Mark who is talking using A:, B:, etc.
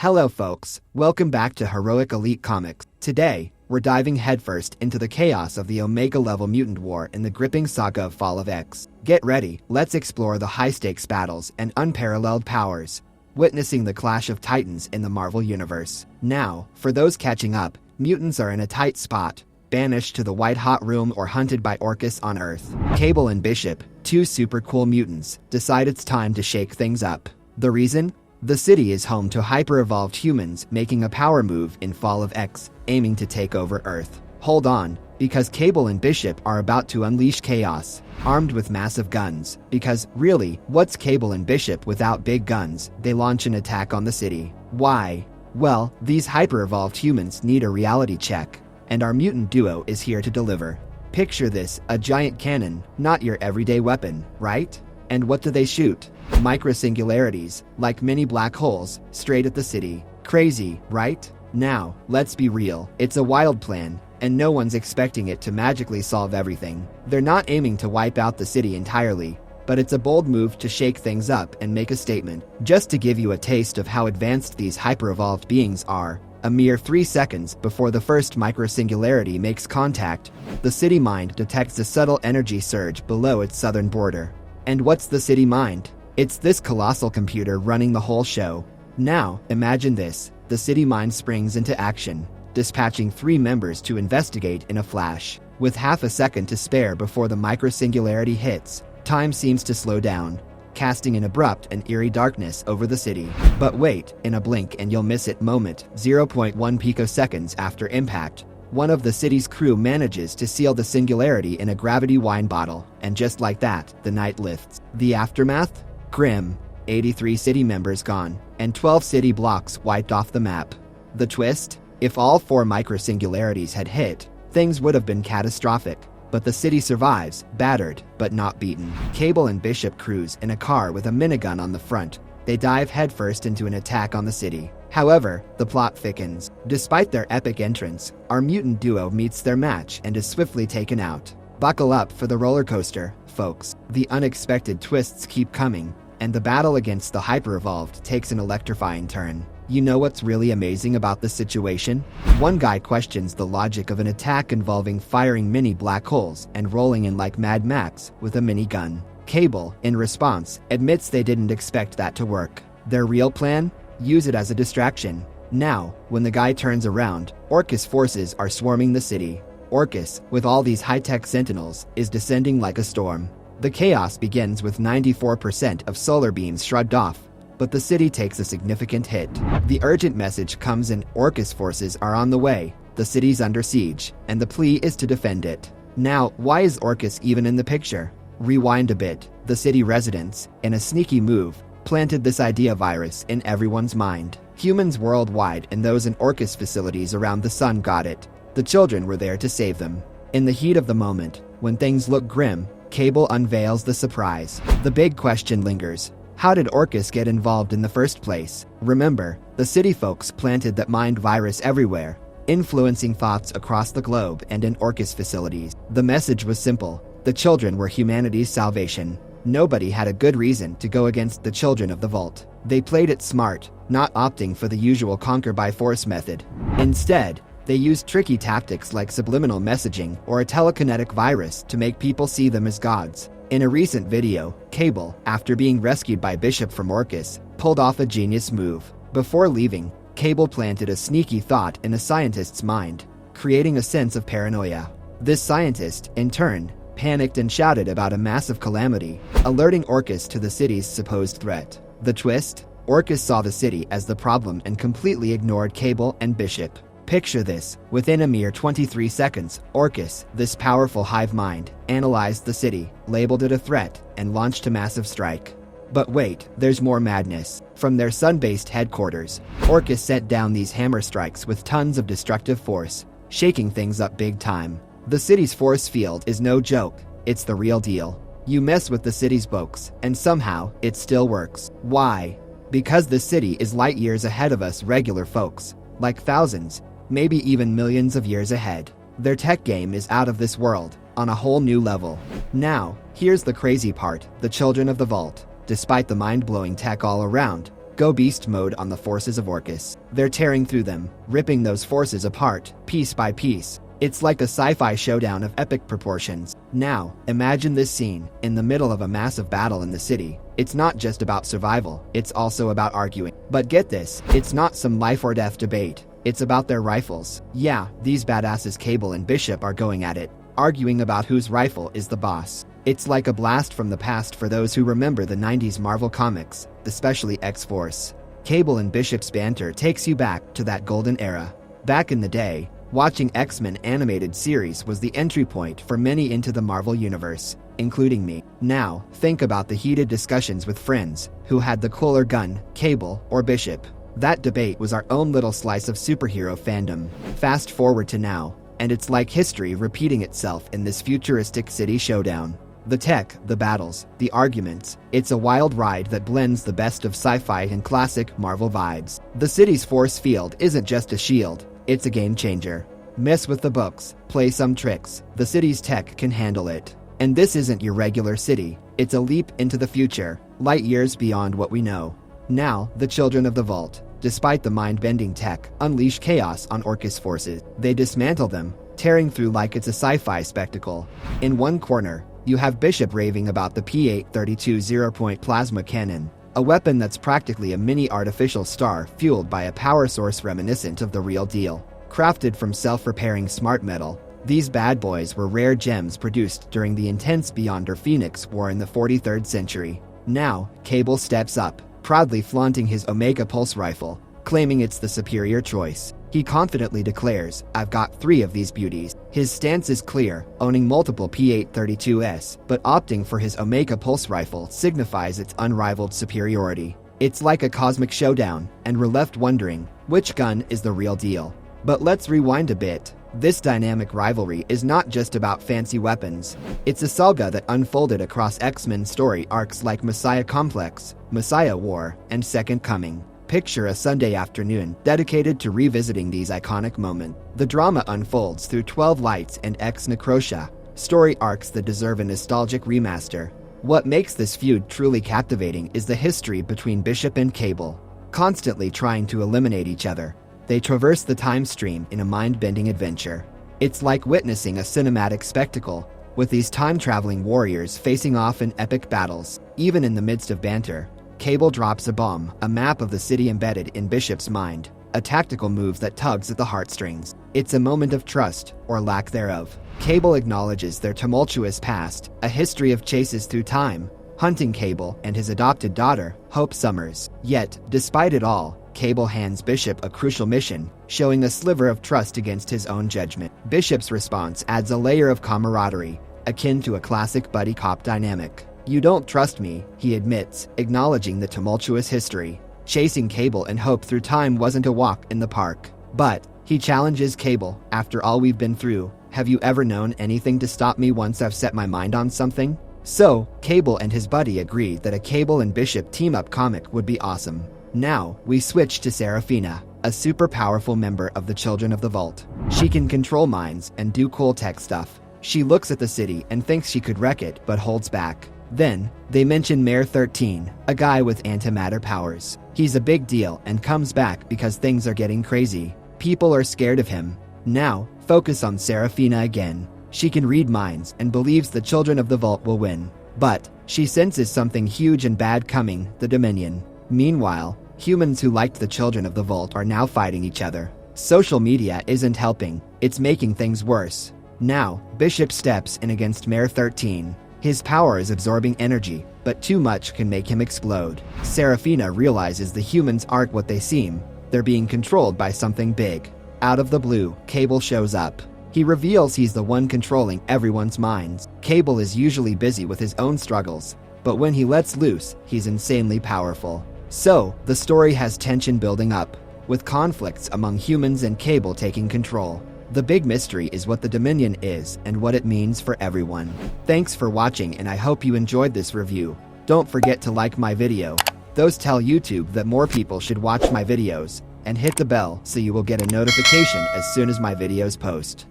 A: Hello folks, welcome back to Heroic Elite Comics. Today, we're diving headfirst into the chaos of the Omega Level Mutant War in the gripping saga of Fall of X. Get ready, let's explore the high-stakes battles and unparalleled powers, witnessing the clash of titans in the Marvel Universe. Now, for those catching up, mutants are in a tight spot, banished to the white-hot room or hunted by Orchis on Earth. Cable and Bishop, two super cool mutants, decide it's time to shake things up. The reason? The city is home to hyper-evolved humans making a power move in Fall of X, aiming to take over Earth. Hold on, because Cable and Bishop are about to unleash chaos, armed with massive guns. Because, really, what's Cable and Bishop without big guns? They launch an attack on the city. Why? Well, these hyper-evolved humans need a reality check, and our mutant duo is here to deliver. Picture this, a giant cannon, not your everyday weapon, right? And what do they shoot? Micro-singularities, like mini black holes, straight at the city. Crazy, right? Now, let's be real, it's a wild plan, and no one's expecting it to magically solve everything. They're not aiming to wipe out the city entirely, but it's a bold move to shake things up and make a statement. Just to give you a taste of how advanced these hyper-evolved beings are, a mere 3 seconds before the first micro-singularity makes contact, the city mind detects a subtle energy surge below its southern border. And what's the city mind? It's this colossal computer running the whole show. Now, imagine this, the city mind springs into action, dispatching 3 members to investigate in a flash. With half a second to spare before the micro-singularity hits, time seems to slow down, casting an abrupt and eerie darkness over the city. But wait, in a blink and you'll miss it moment, 0.1 picoseconds after impact, one of the city's crew manages to seal the singularity in a gravity wine bottle, and just like that, the night lifts. The aftermath? Grim. 83 city members gone, and 12 city blocks wiped off the map. The twist? If all 4 micro-singularities had hit, things would have been catastrophic. But the city survives, battered, but not beaten. Cable and Bishop cruise in a car with a minigun on the front. They dive headfirst into an attack on the city. However, the plot thickens. Despite their epic entrance, our mutant duo meets their match and is swiftly taken out. Buckle up for the roller coaster, folks. The unexpected twists keep coming, and the battle against the hyper-evolved takes an electrifying turn. You know what's really amazing about this situation? One guy questions the logic of an attack involving firing mini black holes and rolling in like Mad Max with a minigun. Cable, in response, admits they didn't expect that to work. Their real plan? Use it as a distraction. Now, when the guy turns around, Orchis forces are swarming the city. Orchis, with all these high-tech sentinels, is descending like a storm. The chaos begins with 94% of solar beams shrugged off, but the city takes a significant hit. The urgent message comes in: Orchis forces are on the way, the city's under siege, and the plea is to defend it. Now, why is Orchis even in the picture? Rewind a bit. The city residents, in a sneaky move, planted this idea virus in everyone's mind. Humans worldwide and those in Orchis facilities around the sun got it. The children were there to save them. In the heat of the moment, when things look grim, Cable unveils the surprise. The big question lingers. How did Orchis get involved in the first place? Remember, the city folks planted that mind virus everywhere, influencing thoughts across the globe and in Orchis facilities. The message was simple. The children were humanity's salvation. Nobody had a good reason to go against the children of the Vault. They played it smart, not opting for the usual conquer-by-force method. Instead, they used tricky tactics like subliminal messaging or a telekinetic virus to make people see them as gods. In a recent video, Cable, after being rescued by Bishop from Orchis, pulled off a genius move. Before leaving, Cable planted a sneaky thought in a scientist's mind, creating a sense of paranoia. This scientist, in turn, panicked and shouted about a massive calamity, alerting Orchis to the city's supposed threat. The twist? Orchis saw the city as the problem and completely ignored Cable and Bishop. Picture this, within a mere 23 seconds, Orchis, this powerful hive mind, analyzed the city, labeled it a threat, and launched a massive strike. But wait, there's more madness. From their sun-based headquarters, Orchis sent down these hammer strikes with tons of destructive force, shaking things up big time. The city's force field is no joke, it's the real deal. You mess with the city's folks, and somehow, it still works. Why? Because the city is light years ahead of us regular folks, like thousands, maybe even millions of years ahead. Their tech game is out of this world, on a whole new level. Now, here's the crazy part: the children of the Vault, despite the mind-blowing tech all around, go beast mode on the forces of Orchis. They're tearing through them, ripping those forces apart, piece by piece. It's like a sci-fi showdown of epic proportions. Now, imagine this scene, in the middle of a massive battle in the city. It's not just about survival, it's also about arguing. But get this, it's not some life or death debate. It's about their rifles. Yeah, these badasses Cable and Bishop are going at it, arguing about whose rifle is the boss. It's like a blast from the past for those who remember the 90s Marvel comics, especially X-Force. Cable and Bishop's banter takes you back to that golden era. Back in the day, watching XMen animated series was the entry point for many into the Marvel universe, including me. Now, think about the heated discussions with friends who had the cooler gun, Cable or Bishop. That debate was our own little slice of superhero fandom. Fast forward to now, and it's like history repeating itself in this futuristic city showdown. The tech, the battles, the arguments, it's a wild ride that blends the best of sci-fi and classic Marvel vibes. The city's force field isn't just a shield, it's a game changer. Mess with the books, play some tricks, the city's tech can handle it. And this isn't your regular city, it's a leap into the future, light years beyond what we know. Now, the Children of the Vault, despite the mind-bending tech, unleash chaos on Orchis forces. They dismantle them, tearing through like it's a sci-fi spectacle. In one corner, you have Bishop raving about the P-832 0-point plasma cannon, a weapon that's practically a mini artificial star fueled by a power source reminiscent of the real deal. Crafted from self-repairing smart metal, these bad boys were rare gems produced during the intense Beyonder Phoenix War in the 43rd century. Now, Cable steps up, proudly flaunting his Omega pulse rifle, claiming it's the superior choice. He confidently declares, "I've got 3 of these beauties." His stance is clear, owning multiple P-832s, but opting for his Omega pulse rifle signifies its unrivaled superiority. It's like a cosmic showdown, and we're left wondering, which gun is the real deal? But let's rewind a bit. This dynamic rivalry is not just about fancy weapons. It's a saga that unfolded across X-Men story arcs like Messiah Complex, Messiah War, and Second Coming. Picture a Sunday afternoon dedicated to revisiting these iconic moments. The drama unfolds through 12 Lights and Ex Necrotia, story arcs that deserve a nostalgic remaster. What makes this feud truly captivating is the history between Bishop and Cable. Constantly trying to eliminate each other, they traverse the time stream in a mind-bending adventure. It's like witnessing a cinematic spectacle, with these time-traveling warriors facing off in epic battles. Even in the midst of banter, Cable drops a bomb, a map of the city embedded in Bishop's mind, a tactical move that tugs at the heartstrings. It's a moment of trust, or lack thereof. Cable acknowledges their tumultuous past, a history of chases through time, hunting Cable and his adopted daughter, Hope Summers. Yet, despite it all, Cable hands Bishop a crucial mission, showing a sliver of trust against his own judgment. Bishop's response adds a layer of camaraderie, akin to a classic buddy cop dynamic. "You don't trust me," he admits, acknowledging the tumultuous history. Chasing Cable and Hope through time wasn't a walk in the park. But, he challenges Cable, "After all we've been through, have you ever known anything to stop me once I've set my mind on something?" So, Cable and his buddy agree that a Cable and Bishop team-up comic would be awesome. Now, we switch to Seraphina, a super powerful member of the Children of the Vault. She can control minds and do cool tech stuff. She looks at the city and thinks she could wreck it but holds back. Then, they mention Mayor 13, a guy with antimatter powers. He's a big deal and comes back because things are getting crazy. People are scared of him. Now, focus on Seraphina again. She can read minds and believes the Children of the Vault will win. But, she senses something huge and bad coming, the Dominion. Meanwhile, humans who liked the Children of the Vault are now fighting each other. Social media isn't helping, it's making things worse. Now, Bishop steps in against Mayor 13. His power is absorbing energy, but too much can make him explode. Seraphina realizes the humans aren't what they seem. They're being controlled by something big. Out of the blue, Cable shows up. He reveals he's the one controlling everyone's minds. Cable is usually busy with his own struggles, but when he lets loose, he's insanely powerful. So, the story has tension building up, with conflicts among humans and Cable taking control. The big mystery is what the Dominion is and what it means for everyone. Thanks for watching, and I hope you enjoyed this review. Don't forget to like my video. Those tell YouTube that more people should watch my videos, and hit the bell so you will get a notification as soon as my videos post.